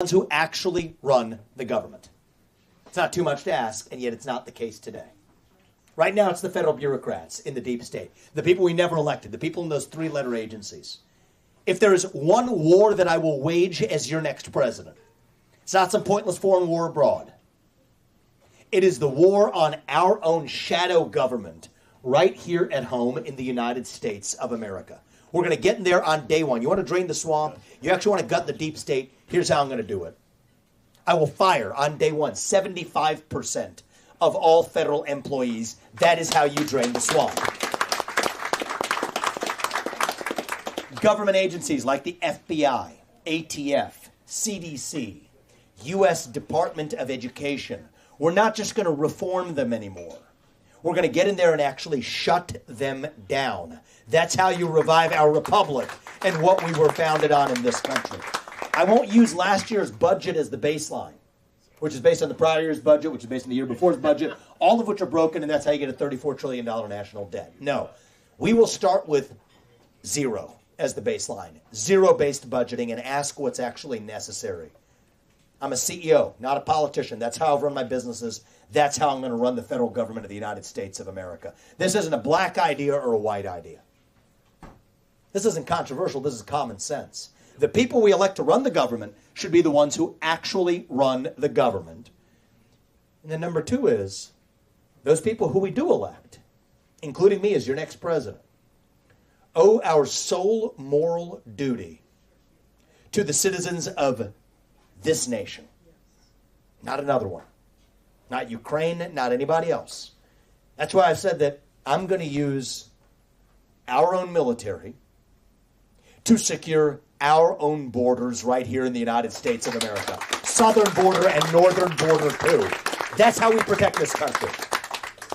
ones who actually run the government. It's not too much to ask, and yet it's not the case today. Right now, it's the federal bureaucrats in the deep state, the people we never elected, the people in those three-letter agencies. If there is one war that I will wage as your next president, it's not some pointless foreign war abroad. It is the war on our own shadow government right here at home in the United States of America. We're going to get in there on day one. You want to drain the swamp? You actually want to gut the deep state? Here's how I'm going to do it. I will fire on day one 75% of all federal employees. That is how you drain the swamp. Government agencies like the FBI, ATF, CDC, U.S. Department of Education, we're not just going to reform them anymore. We're going to get in there and actually shut them down. That's how you revive our republic and what we were founded on in this country. I won't use last year's budget as the baseline, which is based on the prior year's budget, which is based on the year before's budget, all of which are broken, and that's how you get a $34 trillion national debt. No. We will start with zero as the baseline, zero-based budgeting, and ask what's actually necessary. I'm a CEO, not a politician. That's how I've run my businesses. That's how I'm going to run the federal government of the United States of America. This isn't a black idea or a white idea. This isn't controversial. This is common sense. The people we elect to run the government should be the ones who actually run the government. And then number two is, those people who we do elect, including me as your next president, owe our sole moral duty to the citizens of this nation. Not another one. Not Ukraine, not anybody else. That's why I said that I'm going to use our own military to secure our own borders right here in the United States of America. Southern border and northern border too. That's how we protect this country.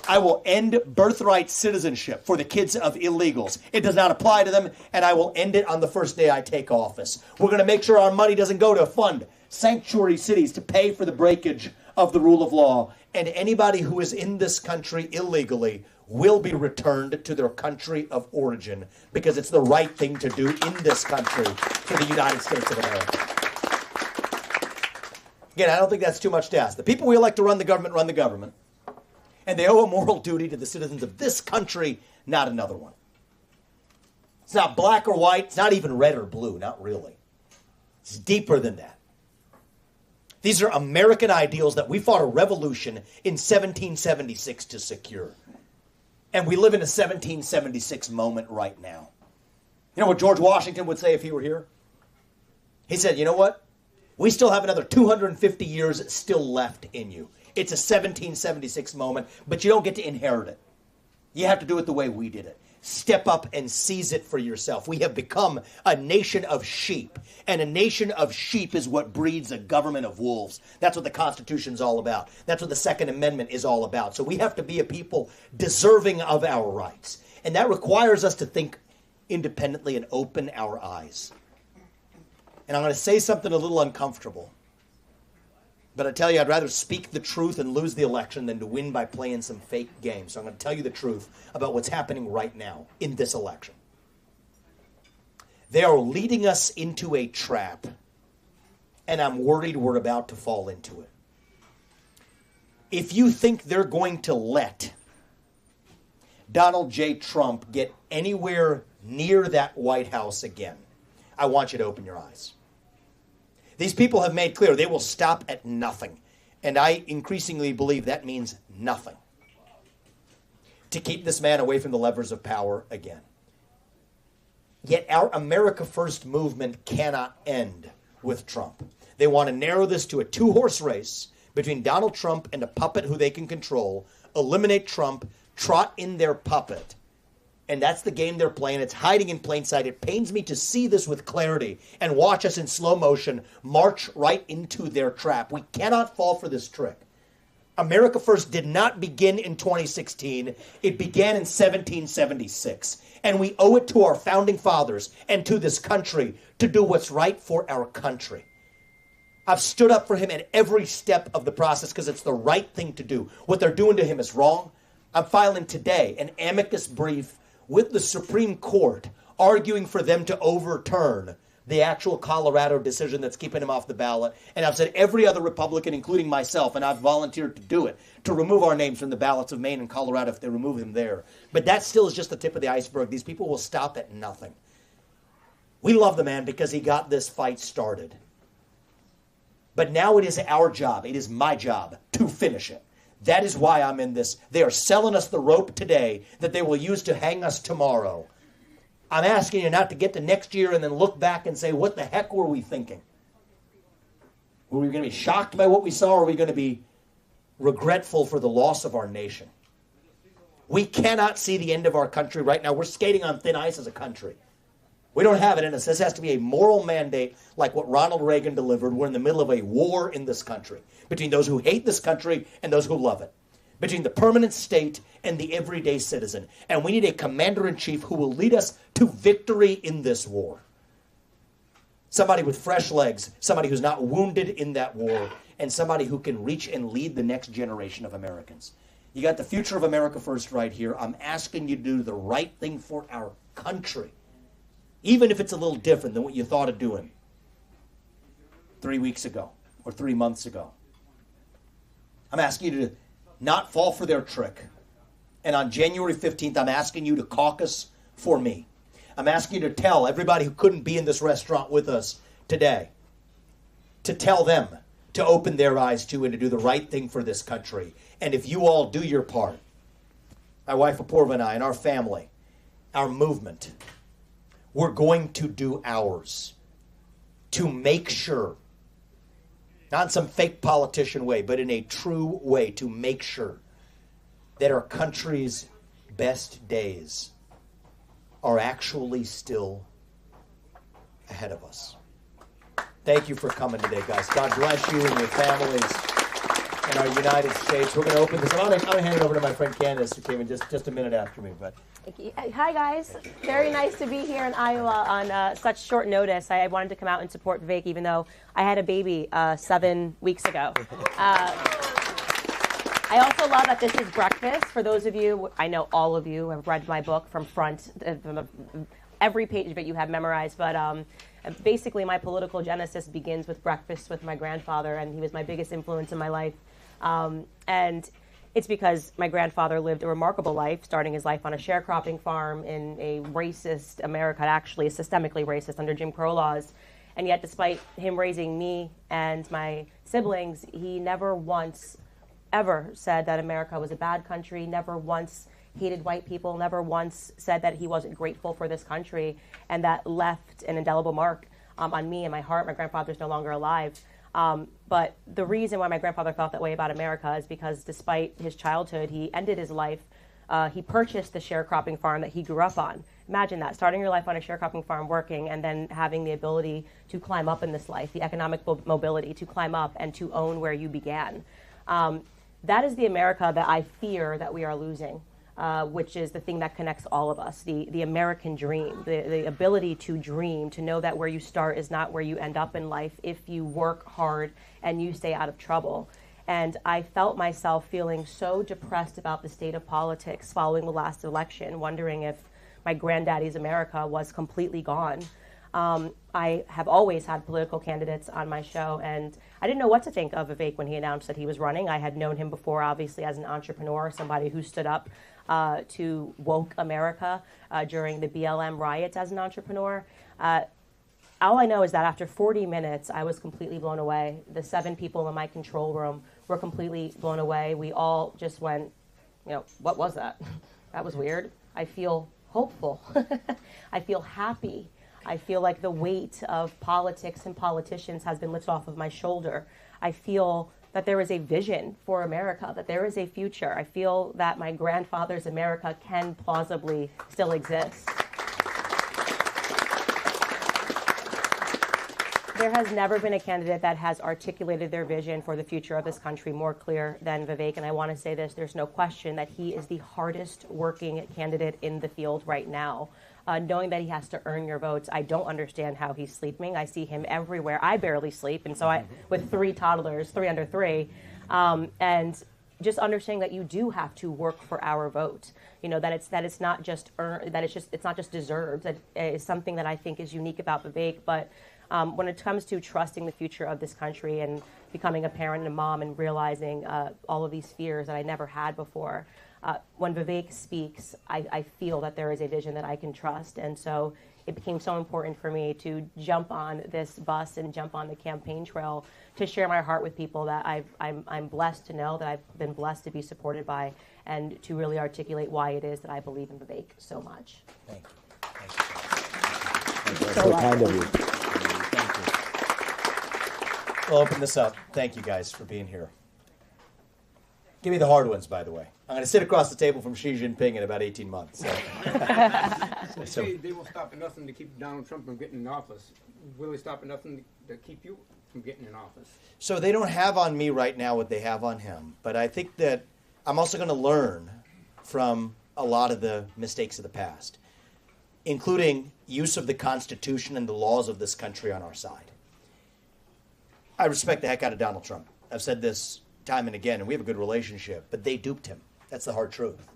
I will end birthright citizenship for the kids of illegals. It does not apply to them, and I will end it on the first day I take office. We're going to make sure our money doesn't go to fund sanctuary cities to pay for the breakage of the rule of law, and anybody who is in this country illegally will be returned to their country of origin, because it's the right thing to do in this country for the United States of America. Again, I don't think that's too much to ask. The people we elect to run the government, and they owe a moral duty to the citizens of this country, not another one. It's not black or white. It's not even red or blue. Not really. It's deeper than that. These are American ideals that we fought a revolution in 1776 to secure. And we live in a 1776 moment right now. You know what George Washington would say if he were here? He said, you know what? We still have another 250 years still left in you. It's a 1776 moment, but you don't get to inherit it. You have to do it the way we did it. Step up and seize it for yourself. We have become a nation of sheep, and a nation of sheep is what breeds a government of wolves. That's what the Constitution's all about. That's what the Second Amendment is all about. So we have to be a people deserving of our rights, and that requires us to think independently and open our eyes. And I'm going to say something a little uncomfortable. But I tell you, I'd rather speak the truth and lose the election than to win by playing some fake game. So I'm going to tell you the truth about what's happening right now in this election. They are leading us into a trap, and I'm worried we're about to fall into it. If you think they're going to let Donald J. Trump get anywhere near that White House again, I want you to open your eyes. These people have made clear they will stop at nothing. And I increasingly believe that means nothing to keep this man away from the levers of power again. Yet our America First movement cannot end with Trump. They want to narrow this to a two-horse race between Donald Trump and a puppet who they can control, eliminate Trump, trot in their puppet. And that's the game they're playing. It's hiding in plain sight. It pains me to see this with clarity and watch us in slow motion march right into their trap. We cannot fall for this trick. America First did not begin in 2016. It began in 1776. And we owe it to our founding fathers and to this country to do what's right for our country. I've stood up for him at every step of the process because it's the right thing to do. What they're doing to him is wrong. I'm filing today an amicus brief with the Supreme Court arguing for them to overturn the actual Colorado decision that's keeping him off the ballot. And I've said every other Republican, including myself, and I've volunteered to do it, to remove our names from the ballots of Maine and Colorado if they remove them there. But that still is just the tip of the iceberg. These people will stop at nothing. We love the man because he got this fight started. But now it is our job, it is my job to finish it. That is why I'm in this. They are selling us the rope today that they will use to hang us tomorrow. I'm asking you not to get to next year and then look back and say, what the heck were we thinking? Were we going to be shocked by what we saw, or are we going to be regretful for the loss of our nation? We cannot see the end of our country right now. We're skating on thin ice as a country. We don't have it in us. This has to be a moral mandate like what Ronald Reagan delivered. We're in the middle of a war in this country between those who hate this country and those who love it, between the permanent state and the everyday citizen. And we need a commander-in-chief who will lead us to victory in this war. Somebody with fresh legs, somebody who's not wounded in that war, and somebody who can reach and lead the next generation of Americans. You got the future of America first right here. I'm asking you to do the right thing for our country, even if it's a little different than what you thought of doing 3 weeks ago or 3 months ago. I'm asking you to not fall for their trick. And on January 15th, I'm asking you to caucus for me. I'm asking you to tell everybody who couldn't be in this restaurant with us today, to tell them to open their eyes to and to do the right thing for this country. And if you all do your part, my wife Apoorva and I and our family, our movement, we're going to do ours to make sure, not in some fake politician way, but in a true way, to make sure that our country's best days are actually still ahead of us. Thank you for coming today, guys. God bless you and your families in our United States. We're going to open this. I'm going to hand it over to my friend Candace, who came in just a minute after me. But hi, guys. Very nice to be here in Iowa on such short notice. I wanted to come out and support Vivek, even though I had a baby 7 weeks ago. I also love that this is breakfast. For those of you, I know all of you have read my book from every page of it you have memorized, but basically my political genesis begins with breakfast with my grandfather, and he was my biggest influence in my life. And it's because my grandfather lived a remarkable life, starting his life on a sharecropping farm in a racist America, actually systemically racist under Jim Crow laws. And yet, despite him raising me and my siblings, he never once ever said that America was a bad country, never once hated white people, never once said that he wasn't grateful for this country, and that left an indelible mark on me and my heart. My grandfather's no longer alive. But the reason why my grandfather felt that way about America is because despite his childhood, he ended his life. He purchased the sharecropping farm that he grew up on. Imagine that, starting your life on a sharecropping farm, working, and then having the ability to climb up in this life, the economic mobility to climb up and to own where you began. That is the America that I fear that we are losing, which is the thing that connects all of us, the American dream, the ability to dream, to know that where you start is not where you end up in life if you work hard and you stay out of trouble. And I felt myself feeling so depressed about the state of politics following the last election, wondering if my granddaddy's America was completely gone. I have always had political candidates on my show, and I didn't know what to think of Vivek when he announced that he was running. I had known him before, obviously, as an entrepreneur, somebody who stood up to woke America during the BLM riots as an entrepreneur. All I know is that after 40 minutes, I was completely blown away. The 7 people in my control room were completely blown away. We all just went, what was that? That was weird. I feel hopeful. I feel happy. I feel like the weight of politics and politicians has been lifted off of my shoulder. I feel that there is a vision for America, that there is a future. I feel that my grandfather's America can plausibly still exist. There has never been a candidate that has articulated their vision for the future of this country more clear than Vivek. And I want to say this, there's no question that he is the hardest working candidate in the field right now. Knowing that he has to earn your votes, I don't understand how he's sleeping. I see him everywhere. I barely sleep. And so with 3 toddlers, 3 under 3, and just understanding that you do have to work for our vote. That it's not just earned, that it's not just deserved. That is something that I think is unique about Vivek. But when it comes to trusting the future of this country and becoming a parent and a mom and realizing all of these fears that I never had before, when Vivek speaks, I feel that there is a vision that I can trust. And so it became so important for me to jump on this bus and jump on the campaign trail to share my heart with people that I'm blessed to know, that I've been blessed to be supported by, and to really articulate why it is that I believe in Vivek so much. Thank you. Thank you. That's so kind of you. Thank you. We'll open this up. Thank you guys for being here. Give me the hard ones, by the way. I'm going to sit across the table from Xi Jinping in about 18 months. So they will stop at nothing to keep Donald Trump from getting in office. Will they stop at nothing to keep you from getting in office? So they don't have on me right now what they have on him. But I think that I'm also going to learn from a lot of the mistakes of the past, including use of the Constitution and the laws of this country on our side. I respect the heck out of Donald Trump. I've said this time and again, and we have a good relationship, but they duped him. That's the hard truth.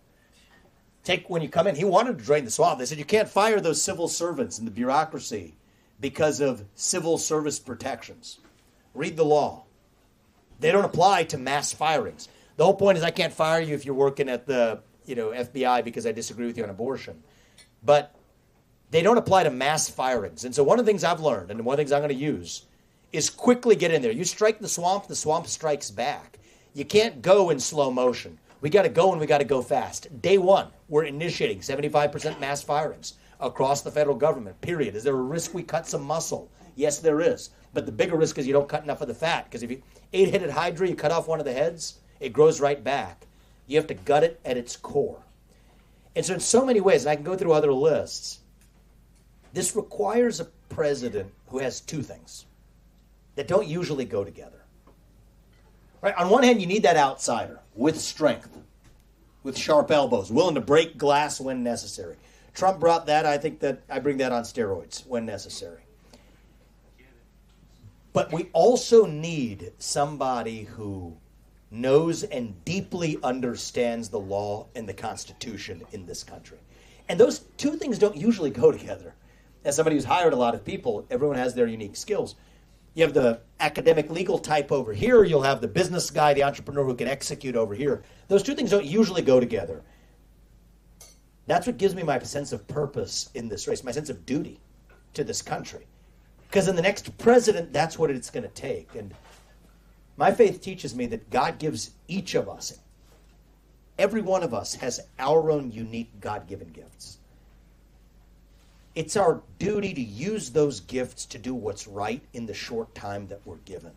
Take when you come in, he wanted to drain the swamp. They said you can't fire those civil servants in the bureaucracy because of civil service protections. Read the law. They don't apply to mass firings. The whole point is I can't fire you if you're working at the FBI because I disagree with you on abortion. But they don't apply to mass firings. And so one of the things I've learned, and one of the things I'm going to use, is quickly get in there. You strike the swamp strikes back. You can't go in slow motion. We got to go, and we got to go fast. Day one, we're initiating 75% mass firings across the federal government, period. Is there a risk we cut some muscle? Yes, there is. But the bigger risk is you don't cut enough of the fat. Because if you 8-headed hydra, you cut off one of the heads, it grows right back. You have to gut it at its core. And so in so many ways, and I can go through other lists, this requires a president who has two things that don't usually go together. Right? On one hand, you need that outsider with strength, with sharp elbows, willing to break glass when necessary. Trump brought that. I think that I bring that on steroids when necessary. But we also need somebody who knows and deeply understands the law and the Constitution in this country. And those two things don't usually go together. As somebody who's hired a lot of people, everyone has their unique skills. You have the academic legal type over here. You'll have the business guy, the entrepreneur who can execute over here. Those two things don't usually go together. That's what gives me my sense of purpose in this race, my sense of duty to this country. Because in the next president, that's what it's going to take. And my faith teaches me that God gives each of us, every one of us has our own unique God-given gifts. It's our duty to use those gifts to do what's right in the short time that we're given.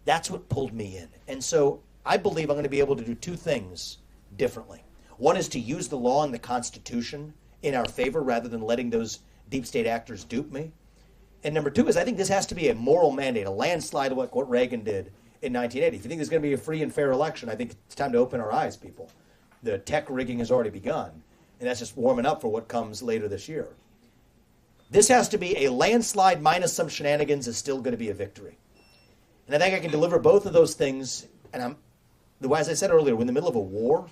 That's what pulled me in. And so I believe I'm going to be able to do two things differently. One is to use the law and the Constitution in our favor rather than letting those deep state actors dupe me. And number two is I think this has to be a moral mandate, a landslide like what Reagan did in 1980. If you think there's going to be a free and fair election, I think it's time to open our eyes, people. The tech rigging has already begun. And that's just warming up for what comes later this year. This has to be a landslide minus some shenanigans is still going to be a victory. And I think I can deliver both of those things. And as I said earlier, we're in the middle of a war.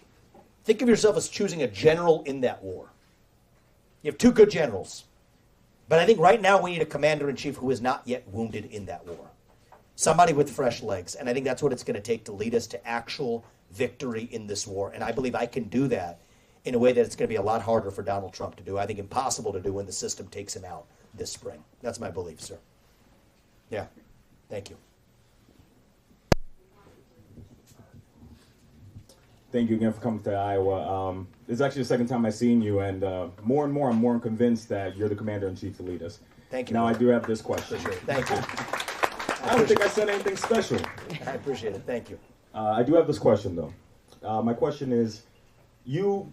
Think of yourself as choosing a general in that war. You have two good generals. But I think right now we need a commander-in-chief who is not yet wounded in that war. Somebody with fresh legs. And I think that's what it's going to take to lead us to actual victory in this war. And I believe I can do that in a way that it's going to be a lot harder for Donald Trump to do. I think impossible to do when the system takes him out this spring. That's my belief, sir. Yeah. Thank you. Thank you again for coming to Iowa. This is actually the second time I've seen you, and more and more I'm more convinced that you're the commander-in-chief to lead us. Thank you. Now, I do have this question. Appreciate it. Thank you. I don't think I said anything special. I appreciate it. Thank you. I do have this question, though. My question is, you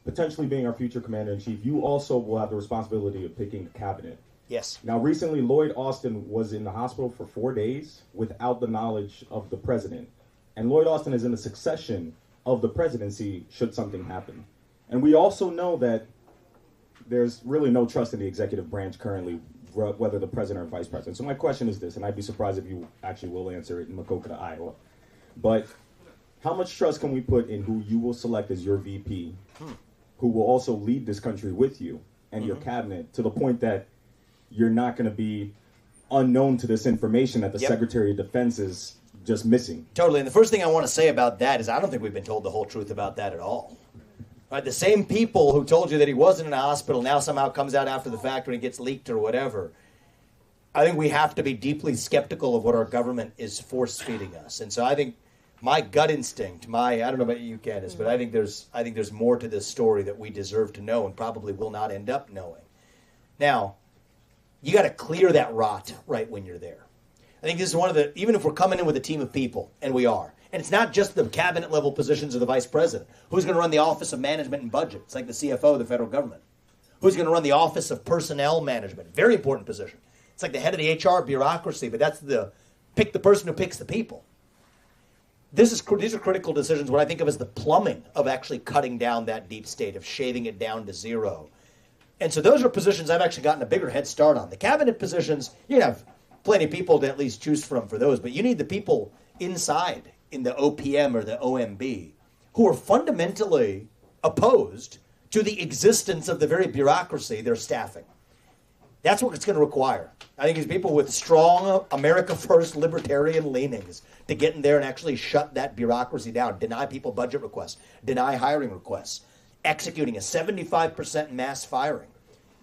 potentially being our future commander-in-chief, you also will have the responsibility of picking the cabinet. Yes. Now, recently, Lloyd Austin was in the hospital for 4 days without the knowledge of the president. And Lloyd Austin is in the succession of the presidency should something happen. And we also know that there's really no trust in the executive branch currently, whether the president or vice president. So my question is this, and I'd be surprised if you actually will answer it in Maquoketa, Iowa. But How much trust can we put in who you will select as your VP, who will also lead this country with you and your cabinet, to the point that you're not going to be unknown to this information that the Secretary of Defense is just missing? Totally. And the first thing I want to say about that is I don't think we've been told the whole truth about that at all. Right? The same people who told you that he wasn't in a hospital now somehow comes out after the fact when he gets leaked or whatever. I think we have to be deeply skeptical of what our government is force-feeding us. And so I think my gut instinct, I don't know about you, Candace, but I think there's more to this story that we deserve to know and probably will not end up knowing. Now, you got to clear that rot right when you're there. I think this is one of the, even if we're coming in with a team of people, and we are, and it's not just the cabinet level positions of the vice president. Who's going to run the Office of Management and Budget? It's like the CFO of the federal government. Who's going to run the Office of Personnel Management? Very important position. It's like the head of the HR bureaucracy, but that's pick the person who picks the people. These are critical decisions, what I think of as the plumbing of actually cutting down that deep state, of shaving it down to zero. And so those are positions I've actually gotten a bigger head start on. The cabinet positions, you have plenty of people to at least choose from for those, but you need the people inside in the OPM or the OMB who are fundamentally opposed to the existence of the very bureaucracy they're staffing. That's what it's going to require. I think it's people with strong America First libertarian leanings to get in there and actually shut that bureaucracy down, deny people budget requests, deny hiring requests, executing a 75% mass firing.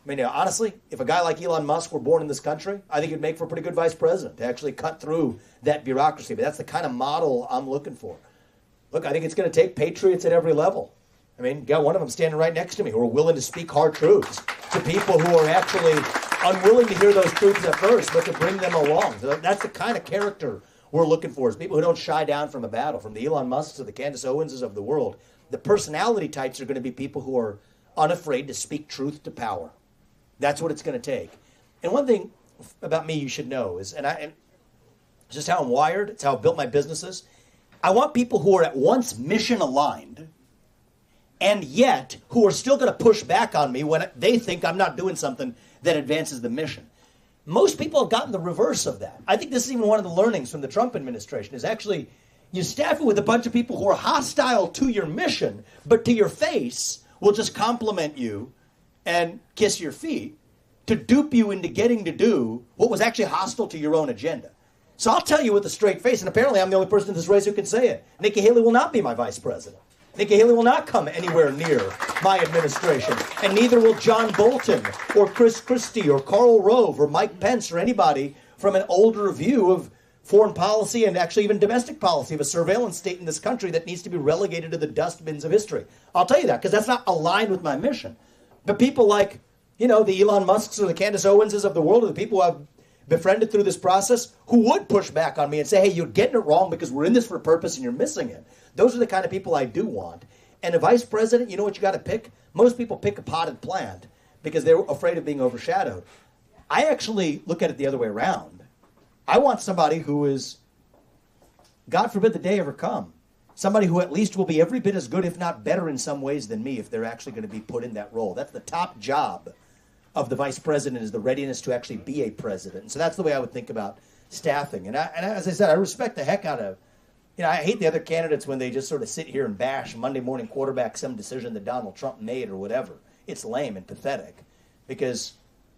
I mean, honestly, if a guy like Elon Musk were born in this country, I think he'd make for a pretty good vice president to actually cut through that bureaucracy. But that's the kind of model I'm looking for. Look, I think it's going to take patriots at every level. I mean, you got one of them standing right next to me who are willing to speak hard truths to people who are actually unwilling to hear those truths at first, but to bring them along. So that's the kind of character we're looking for, is people who don't shy down from a battle, from the Elon Musks to the Candace Owenses of the world. The personality types are going to be people who are unafraid to speak truth to power. That's what it's going to take. And one thing about me you should know is, and it's just how I'm wired, it's how I built my businesses. I want people who are at once mission aligned and yet who are still going to push back on me when they think I'm not doing something that advances the mission. Most people have gotten the reverse of that. I think this is even one of the learnings from the Trump administration, is actually you staff it with a bunch of people who are hostile to your mission, but to your face will just compliment you and kiss your feet to dupe you into getting to do what was actually hostile to your own agenda. So I'll tell you with a straight face, and apparently I'm the only person in this race who can say it. Nikki Haley will not be my vice president. Nikki Haley will not come anywhere near my administration, and neither will John Bolton or Chris Christie or Karl Rove or Mike Pence or anybody from an older view of foreign policy and actually even domestic policy of a surveillance state in this country that needs to be relegated to the dustbins of history. I'll tell you that because that's not aligned with my mission. But people like, the Elon Musks or the Candace Owenses of the world, or the people who I've befriended through this process, who would push back on me and say, hey, you're getting it wrong because we're in this for a purpose and you're missing it. Those are the kind of people I do want. And a vice president, you know what you got to pick? Most people pick a potted plant because they're afraid of being overshadowed. I actually look at it the other way around. I want somebody who is, God forbid the day ever come, somebody who at least will be every bit as good, if not better in some ways than me, if they're actually going to be put in that role. That's the top job of the vice president, is the readiness to actually be a president. And so that's the way I would think about staffing. And as I said, I respect the heck out of, I hate the other candidates when they just sort of sit here and bash Monday morning quarterback some decision that Donald Trump made or whatever. It's lame and pathetic because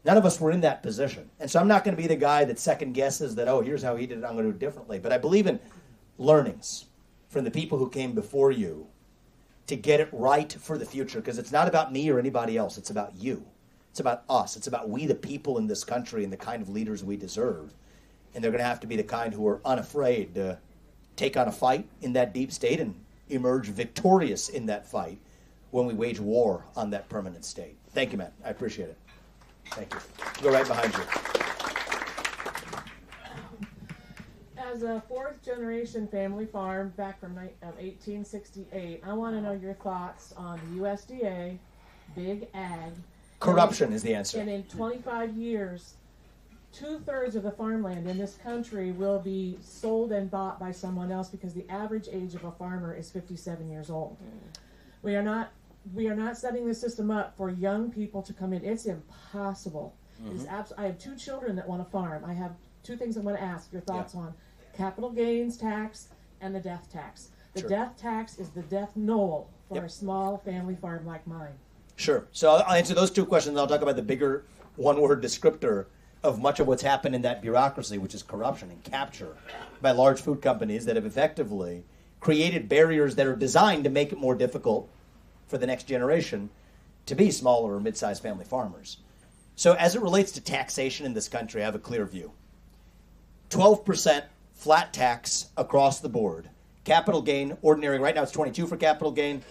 none of us were in that position. And so I'm not going to be the guy that second guesses that, oh, here's how he did it, I'm going to do it differently. But I believe in learnings from the people who came before you to get it right for the future, because it's not about me or anybody else. It's about you. It's about us. It's about we, the people in this country, and the kind of leaders we deserve. And they're going to have to be the kind who are unafraid to take on a fight in that deep state and emerge victorious in that fight when we wage war on that permanent state. Thank you, Matt. I appreciate it. Thank you. Go right behind you. As a fourth-generation family farm back from 1868, I want to know your thoughts on the USDA, Big Ag. Corruption is the answer. And in 25 years, 2/3 of the farmland in this country will be sold and bought by someone else because the average age of a farmer is 57 years old. We are not setting the system up for young people to come in. It's impossible. I have 2 children that want to farm. I have 2 things I want to ask your thoughts on: capital gains tax and the death tax. The Sure. death tax is the death knoll for a small family farm like mine. Sure. So I'll answer those two questions. I'll talk about the bigger one-word descriptor of much of what's happened in that bureaucracy, which is corruption and capture by large food companies that have effectively created barriers that are designed to make it more difficult for the next generation to be smaller or mid-sized family farmers. So as it relates to taxation in this country, I have a clear view. 12% flat tax across the board. Capital gain, ordinary, right now it's 22 for capital gain,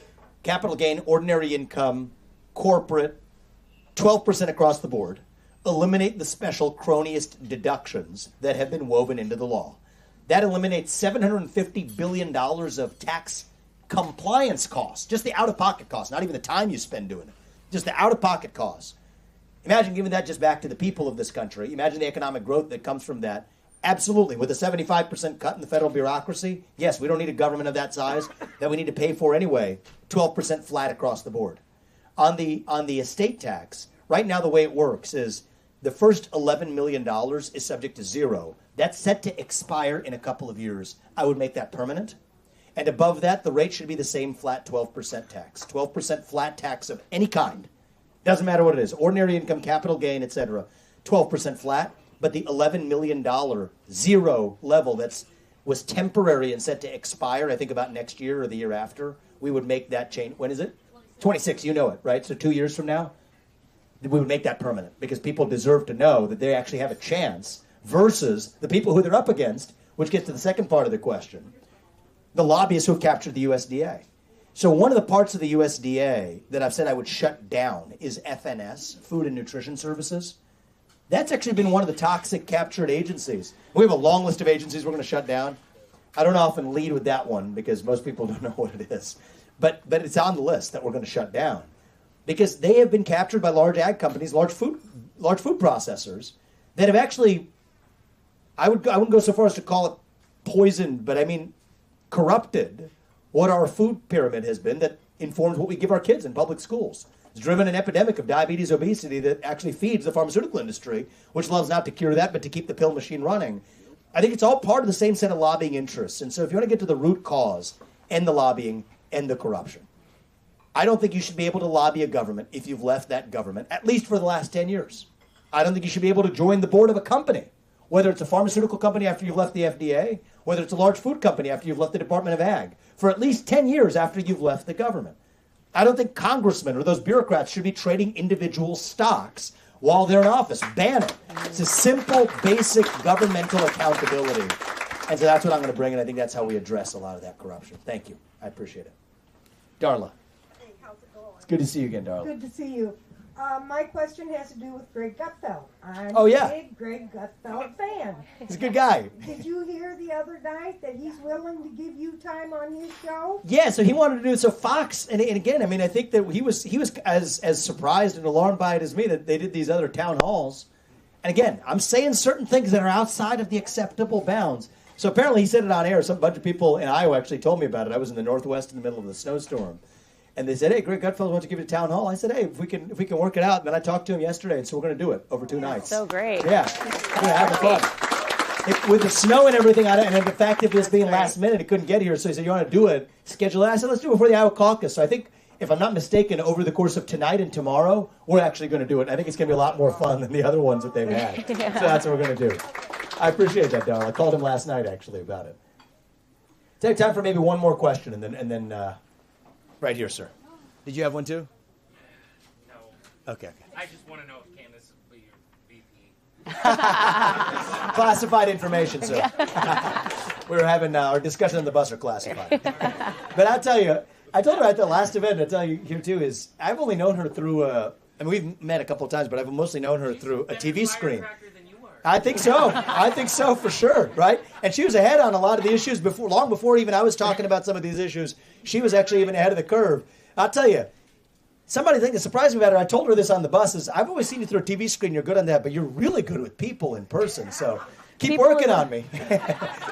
ordinary income, corporate, 12% across the board. Eliminate the special cronyist deductions that have been woven into the law. That eliminates $750 billion of tax compliance costs, just the out-of-pocket costs, not even the time you spend doing it, just the out-of-pocket costs. Imagine giving that just back to the people of this country. Imagine the economic growth that comes from that. Absolutely. With a 75% cut in the federal bureaucracy, yes, we don't need a government of that size that we need to pay for anyway. 12% flat across the board. On the estate tax, right now the way it works is the first $11 million is subject to zero. That's set to expire in a couple of years. I would make that permanent. And above that, the rate should be the same flat 12% tax. 12% flat tax of any kind. Doesn't matter what it is. Ordinary income, capital gain, etc. 12% flat. But the $11 million zero level was temporary and set to expire, I think about next year or the year after, we would make that change. When is it? 26, you know it, right? So 2 years from now, we would make that permanent because people deserve to know that they actually have a chance versus the people who they're up against, which gets to the second part of the question, the lobbyists who have captured the USDA. So one of the parts of the USDA that I've said I would shut down is FNS, Food and Nutrition Services. That's actually been one of the toxic captured agencies. We have a long list of agencies we're going to shut down. I don't often lead with that one because most people don't know what it is. But it's on the list that we're going to shut down because they have been captured by large ag companies, large food processors that have actually, I wouldn't go so far as to call it poisoned, but I mean corrupted what our food pyramid has been that informs what we give our kids in public schools. It's driven an epidemic of diabetes, obesity that actually feeds the pharmaceutical industry, which loves not to cure that, but to keep the pill machine running. I think it's all part of the same set of lobbying interests. And so if you want to get to the root cause, end the lobbying, end the corruption. I don't think you should be able to lobby a government if you've left that government, at least for the last 10 years. I don't think you should be able to join the board of a company, whether it's a pharmaceutical company after you've left the FDA, whether it's a large food company after you've left the Department of Ag, for at least 10 years after you've left the government. I don't think congressmen or those bureaucrats should be trading individual stocks while they're in office. Ban it. It's a simple, basic governmental accountability. And so that's what I'm going to bring, and I think that's how we address a lot of that corruption. Thank you. I appreciate it. Darla. Hey, how's it going? It's good to see you again, Darla. Good to see you. My question has to do with Greg Gutfeld. I'm Oh, yeah. a big Greg Gutfeld fan. He's a good guy. Did you hear the other night that he's willing to give you time on his show? Yeah, so he wanted to do it. So Fox, and again, I mean, I think that he was as surprised and alarmed by it as me that they did these other town halls. And again, I'm saying certain things that are outside of the acceptable bounds. So apparently he said it on air. Some bunch of people in Iowa actually told me about it. I was in the Northwest in the middle of the snowstorm. And they said, hey, Greg Gutfeld wants to give you a town hall. I said, hey, if we can work it out. And then I talked to him yesterday, and so we're going to do it over 2 nights. So great. Yeah. We're going to have fun. With the snow and everything on it, and then the fact of this being last minute, it couldn't get here. So he said, you want to do it? Schedule it. I said, let's do it before the Iowa caucus. So I think, if I'm not mistaken, over the course of tonight and tomorrow, we're actually going to do it. I think it's going to be a lot more fun than the other ones that they've had. Yeah. So that's what we're going to do. I appreciate that, Darla. I called him last night, actually, about it. Take time for maybe one more question, and then right here, sir. Did you have one too? No. Okay. I just want to know if Candace will be your VP. Classified information, sir. We were having our discussion on the bus are classified. But I'll tell you, I told her at the last event, I'll tell you here too, is I've only known her through, I mean, we've met a couple of times, but I've mostly known her through a TV screen. I think so. I think so for sure, right? And she was ahead on a lot of the issues long before even I was talking about some of these issues. She was actually even ahead of the curve. I'll tell you, somebody that surprised me about her, I told her this on the bus, is I've always seen you through a TV screen, you're good on that, but you're really good with people in person, so keep working on me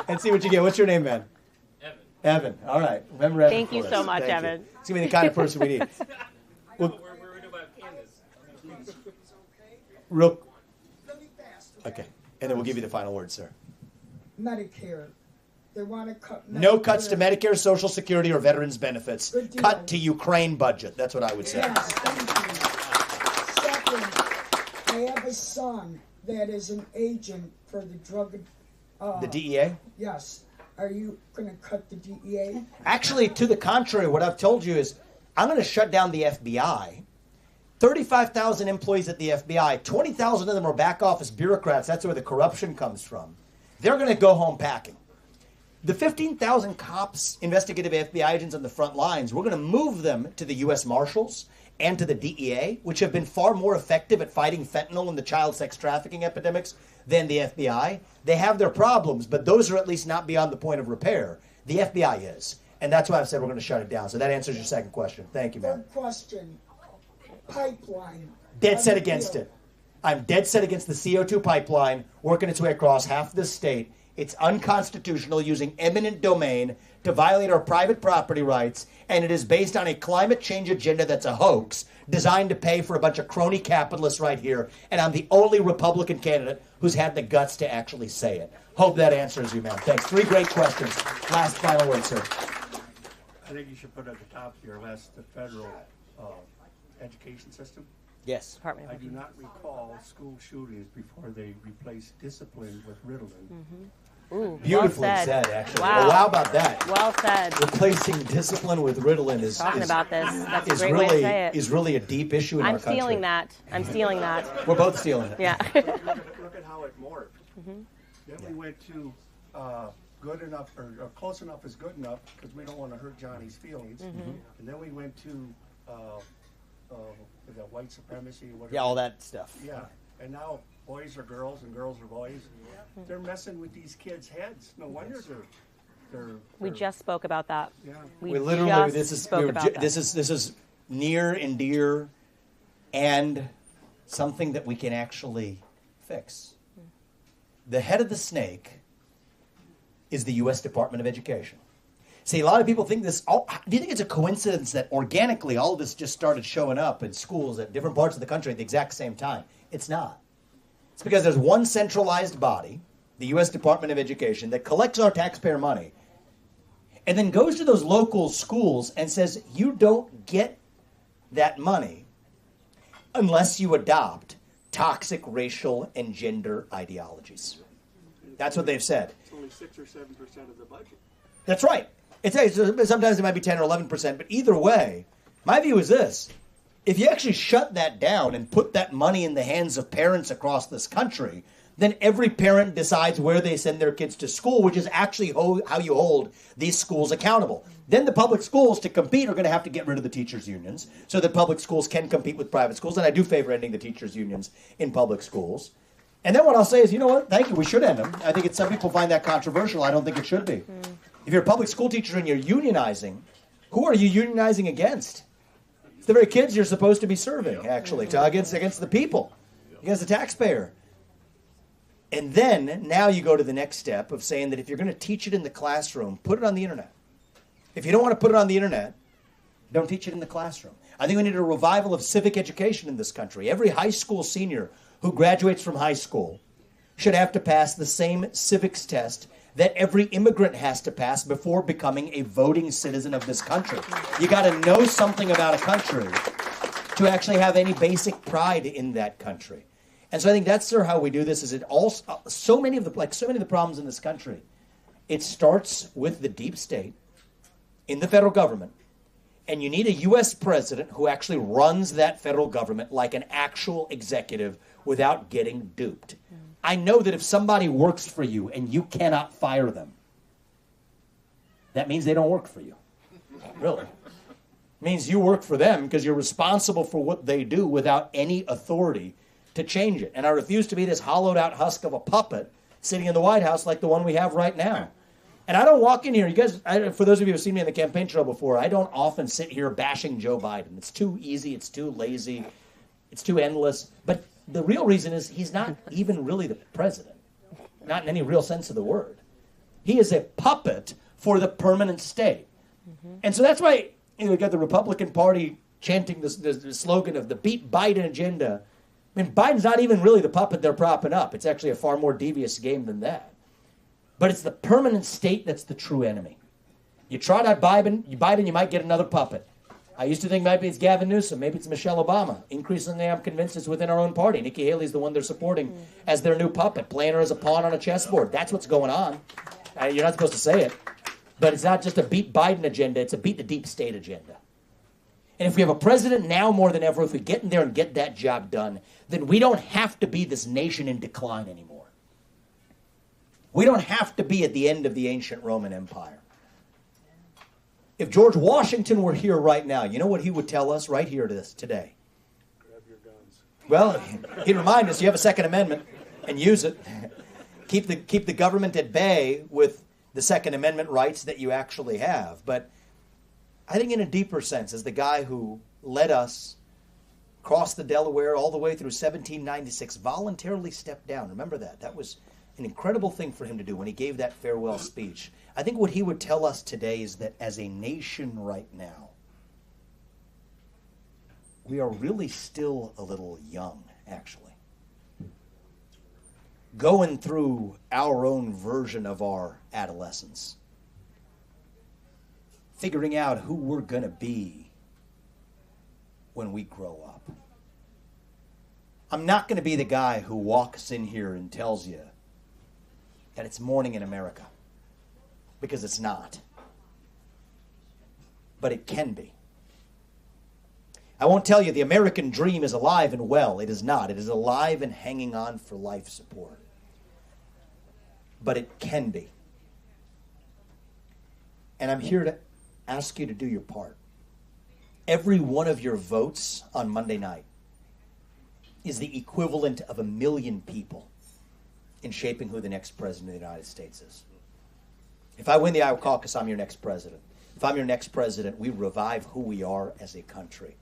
and see what you get. What's your name, man? Evan. All right. Remember Evan. Thank you so much, Evan. He's going to be the kind of person we need. We're worried about Candace. Okay. And then we'll give you the final word, sir. Medicare. They want to cut No cuts to Medicare, Social Security, or veterans benefits. Good deal. Cut to Ukraine budget. That's what I would say. Yes, thank you. Second, I have a son that is an agent for the drug. The DEA? Yes. Are you going to cut the DEA? Actually, to the contrary, what I've told you is I'm going to shut down the FBI. 35,000 employees at the FBI, 20,000 of them are back office bureaucrats. That's where the corruption comes from. They're going to go home packing. The 15,000 cops, investigative FBI agents on the front lines, we're going to move them to the U.S. Marshals and to the DEA, which have been far more effective at fighting fentanyl and the child sex trafficking epidemics than the FBI. They have their problems, but those are at least not beyond the point of repair. The FBI is. And that's why I've said we're going to shut it down. So that answers your second question. Thank you, ma'am. Third question. Pipeline. Dead set against it. I'm dead set against the CO2 pipeline working its way across half this state. It's unconstitutional, using eminent domain to violate our private property rights, and it is based on a climate change agenda that's a hoax designed to pay for a bunch of crony capitalists right here, and I'm the only Republican candidate who's had the guts to actually say it. Hope that answers you, ma'am. Thanks. 3 great questions. Last final word, sir. I think you should put at the top of your list the federal education system. Yes. Department I of do not recall school shootings before they replaced discipline with Ritalin. Ooh, Beautifully well said, actually. Wow. Well, how about that? Well said. Replacing discipline with Ritalin is Talking about this. That's a is great way to really say it. is really a deep issue in I'm our country. stealing that. I'm stealing that. We're both stealing it. Yeah. Look at how it morphed. Then we went to good enough or close enough is good enough because we don't want to hurt Johnny's feelings. And then we went to the white supremacy or whatever. Yeah, all that stuff. Yeah, and now boys are girls and girls are boys. They're messing with these kids' heads. No wonder they're We just spoke about that. Yeah. We literally just this is spoke about that. this is near and dear, and something that we can actually fix. The head of the snake is the U.S. Department of Education. See, a lot of people think this. Do you think it's a coincidence that organically all of this just started showing up in schools at different parts of the country at the exact same time? It's not. It's because there's one centralized body, the U.S. Department of Education, that collects our taxpayer money and then goes to those local schools and says, you don't get that money unless you adopt toxic racial and gender ideologies. That's what they've said. It's only 6 or 7% of the budget. That's right. Sometimes it might be 10 or 11%, but either way, my view is this. If you actually shut that down and put that money in the hands of parents across this country, then every parent decides where they send their kids to school, which is actually how you hold these schools accountable. Then the public schools, to compete, are going to have to get rid of the teachers' unions so that public schools can compete with private schools. And I do favor ending the teachers' unions in public schools. And then what I'll say is, you know what? Thank you. We should end them. I think some people find that controversial. I don't think it should be. If you're a public school teacher and you're unionizing, who are you unionizing against? It's the very kids you're supposed to be serving, actually, against the people, against the taxpayer. And then now you go to the next step of saying that if you're going to teach it in the classroom, put it on the internet. If you don't want to put it on the internet, don't teach it in the classroom. I think we need a revival of civic education in this country. Every high school senior who graduates from high school should have to pass the same civics test that every immigrant has to pass before becoming a voting citizen of this country. You got to know something about a country to actually have any basic pride in that country. And so I think that's sort of how we do this. Is it all so many of the problems in this country? It starts with the deep state in the federal government, and you need a U.S. president who actually runs that federal government like an actual executive without getting duped. I know that if somebody works for you and you cannot fire them, that means they don't work for you. Really. It means you work for them because you're responsible for what they do without any authority to change it. And I refuse to be this hollowed out husk of a puppet sitting in the White House like the one we have right now. And I don't walk in here, you guys, for those of you who have seen me in the campaign trail before, I don't often sit here bashing Joe Biden. It's too easy, it's too lazy, it's too endless. But the real reason is he's not even really the president, not in any real sense of the word. He is a puppet for the permanent state. And so that's why you got the Republican Party chanting the slogan of the Beat Biden agenda. I mean, Biden's not even really the puppet they're propping up. It's actually a far more devious game than that. But it's the permanent state that's the true enemy. You try that Biden, you might get another puppet. I used to think maybe it's Gavin Newsom, maybe it's Michelle Obama. Increasingly, I'm convinced it's within our own party. Nikki Haley's the one they're supporting as their new puppet, playing her as a pawn on a chessboard. That's what's going on. You're not supposed to say it. But it's not just a beat Biden agenda, it's a beat the deep state agenda. And if we have a president now more than ever, if we get in there and get that job done, then we don't have to be this nation in decline anymore. We don't have to be at the end of the ancient Roman Empire. If George Washington were here right now, you know what he would tell us right here today? Grab your guns. Well, he'd remind us you have a Second Amendment and use it. Keep the government at bay with the Second Amendment rights that you actually have. But I think in a deeper sense, as the guy who led us across the Delaware all the way through 1796, voluntarily stepped down. Remember that. That was an incredible thing for him to do when he gave that farewell speech. I think what he would tell us today is that as a nation right now, we are really still a little young, actually. Going through our own version of our adolescence. Figuring out who we're going to be when we grow up. I'm not going to be the guy who walks in here and tells you that it's morning in America. Because it's not. But it can be. I won't tell you the American dream is alive and well. It is not. It is alive and hanging on for life support. But it can be. And I'm here to ask you to do your part. Every one of your votes on Monday night is the equivalent of 1 million people in shaping who the next president of the United States is. If I win the Iowa caucus, I'm your next president. If I'm your next president, we revive who we are as a country.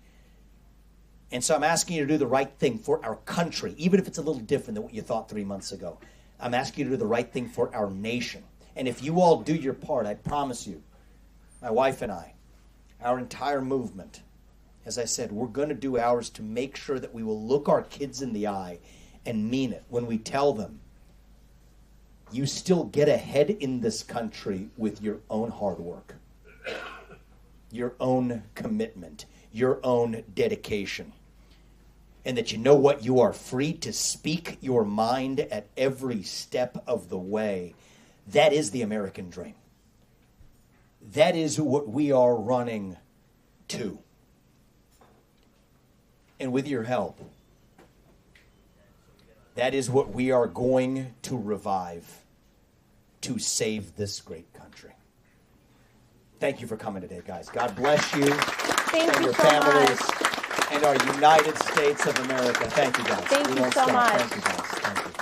And so I'm asking you to do the right thing for our country, even if it's a little different than what you thought 3 months ago. I'm asking you to do the right thing for our nation. And if you all do your part, I promise you, my wife and I, our entire movement, as I said, we're going to do ours to make sure that we will look our kids in the eye and mean it when we tell them, you still get ahead in this country with your own hard work, your own commitment, your own dedication. And that you know what? You are free to speak your mind at every step of the way. That is the American dream. That is what we are running to. And with your help, that is what we are going to revive to save this great country. Thank you for coming today, guys. God bless you Thank and you your so families much. and our United States of America. Thank you, guys. Thank We you don't so stop. much. Thank you, guys. Thank you.